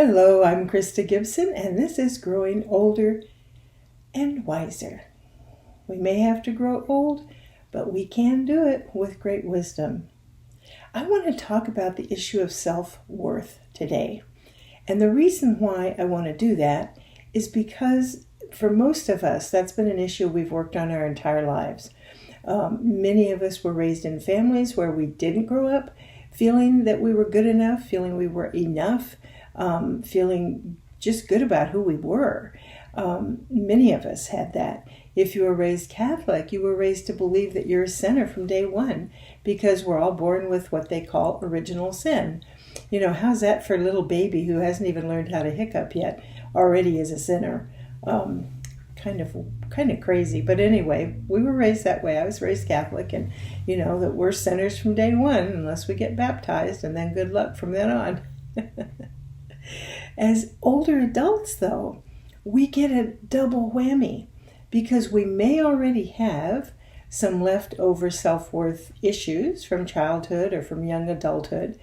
Hello, I'm Krista Gibson, and this is Growing Older and Wiser. We may have to grow old, but we can do it with great wisdom. I want to talk about the issue of self-worth today. And the reason why I want to do that is because for most of us, that's been an issue we've worked on our entire lives. Many of us were raised in families where we didn't grow up feeling that we were good enough, feeling we were enough, feeling just good about who we were. Many of us had that. If you were raised Catholic, you were raised to believe that you're a sinner from day one because we're all born with what they call original sin. You know, how's that for a little baby who hasn't even learned how to hiccup yet, already is a sinner? Kind of crazy. But anyway, we were raised that way. I was raised Catholic, and you know that we're sinners from day one unless we get baptized, and then good luck from then on. As older adults, though, we get a double whammy because we may already have some leftover self-worth issues from childhood or from young adulthood,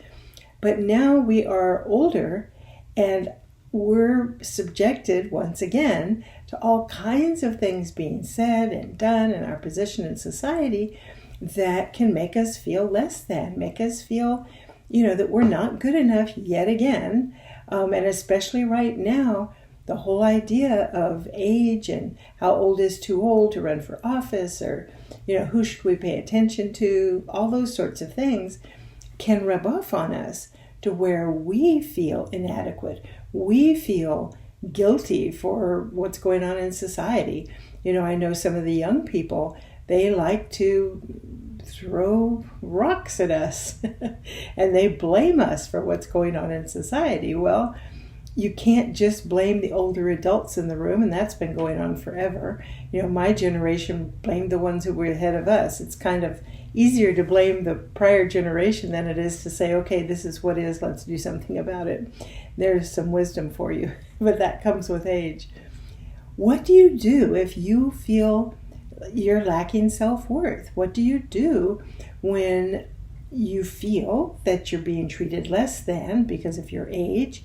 but now we are older and we're subjected once again to all kinds of things being said and done in our position in society that can make us feel less than, make us feel that we're not good enough yet again. And especially right now, the whole idea of age and how old is too old to run for office, or, who should we pay attention to, all those sorts of things can rub off on us to where we feel inadequate. We feel guilty for what's going on in society. I know some of the young people, they like to throw rocks at us and they blame us for what's going on in society. Well, you can't just blame the older adults in the room, and that's been going on forever. My generation blamed the ones who were ahead of us. It's kind of easier to blame the prior generation than it is to say, okay, this is what is, let's do something about it. There's some wisdom for you, but that comes with age. What do you do if you feel you're lacking self-worth? What do you do when you feel that you're being treated less than because of your age?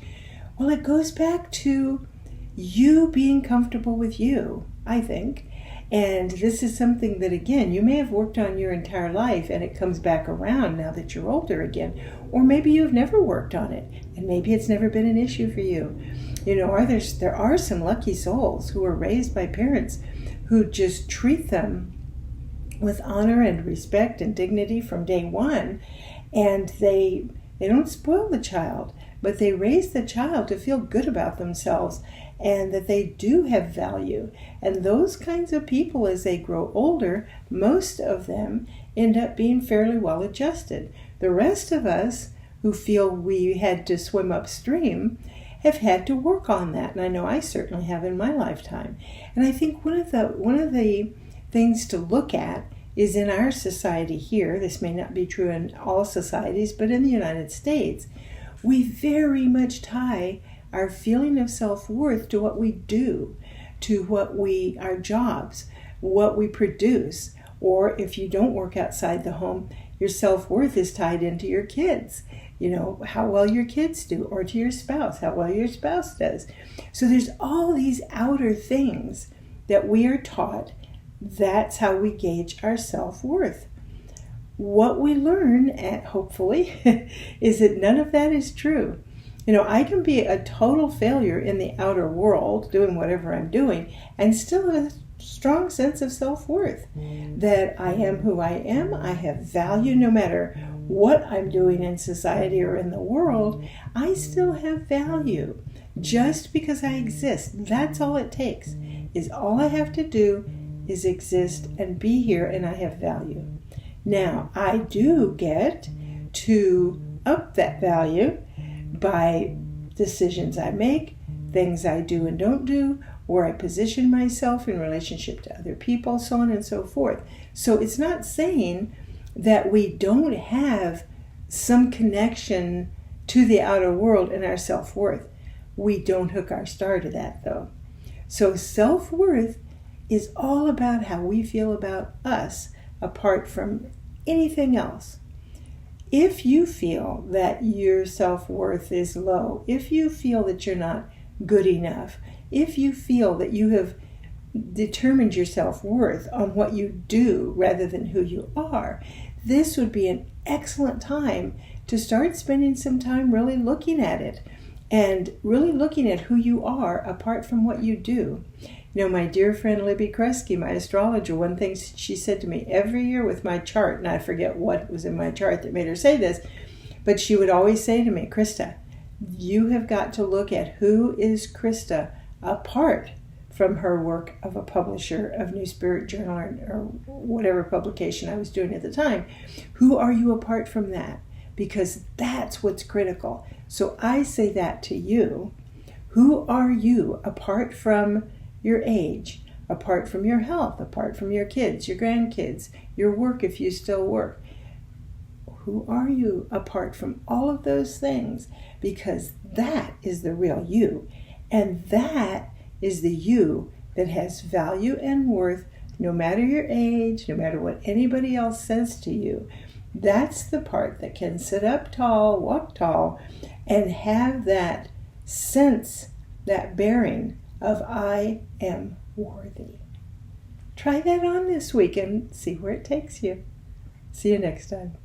Well, it goes back to you being comfortable with you, I think. And this is something that, again, you may have worked on your entire life and it comes back around now that you're older again. Or maybe you've never worked on it and maybe it's never been an issue for you. There are some lucky souls who are raised by parents who just treat them with honor and respect and dignity from day one. And they don't spoil the child, but they raise the child to feel good about themselves and that they do have value. And those kinds of people, as they grow older, most of them end up being fairly well adjusted. The rest of us who feel we had to swim upstream have had to work on that. And I know I certainly have in my lifetime. And I think one of the things to look at is in our society here, this may not be true in all societies, but in the United States, we very much tie our feeling of self-worth to what we do, to our jobs, what we produce. Or if you don't work outside the home, your self-worth is tied into your kids. How well your kids do, or to your spouse, how well your spouse does. So there's all these outer things that we are taught. That's how we gauge our self-worth. What we learn, hopefully, is that none of that is true. I can be a total failure in the outer world, doing whatever I'm doing, and still have a strong sense of self-worth. That I am who I am, I have value no matter what I'm doing in society or in the world. I still have value just because I exist. That's all it takes. All I have to do is exist and be here, and I have value. Now, I do get to up that value by decisions I make, things I do and don't do, where I position myself in relationship to other people, so on and so forth. So it's not saying that we don't have some connection to the outer world and our self-worth. We don't hook our star to that, though. So self-worth is all about how we feel about us, apart from anything else. If you feel that your self-worth is low, if you feel that you're not good enough, if you feel that you have determined your self-worth on what you do rather than who you are, this would be an excellent time to start spending some time really looking at it and really looking at who you are apart from what you do. You know, my dear friend Libby Kresge, my astrologer, one thing she said to me every year with my chart, and I forget what was in my chart that made her say this, but she would always say to me, Krista, you have got to look at who is Krista apart from her work of a publisher of New Spirit Journal or whatever publication I was doing at the time. Who are you apart from that? Because that's what's critical. So I say that to you. Who are you apart from your age, apart from your health, apart from your kids, your grandkids, your work if you still work? Who are you apart from all of those things? Because that is the real you. And that is the you that has value and worth no matter your age, no matter what anybody else says to you. That's the part that can sit up tall, walk tall, and have that sense, that bearing of I am worthy. Try that on this week and see where it takes you. See you next time.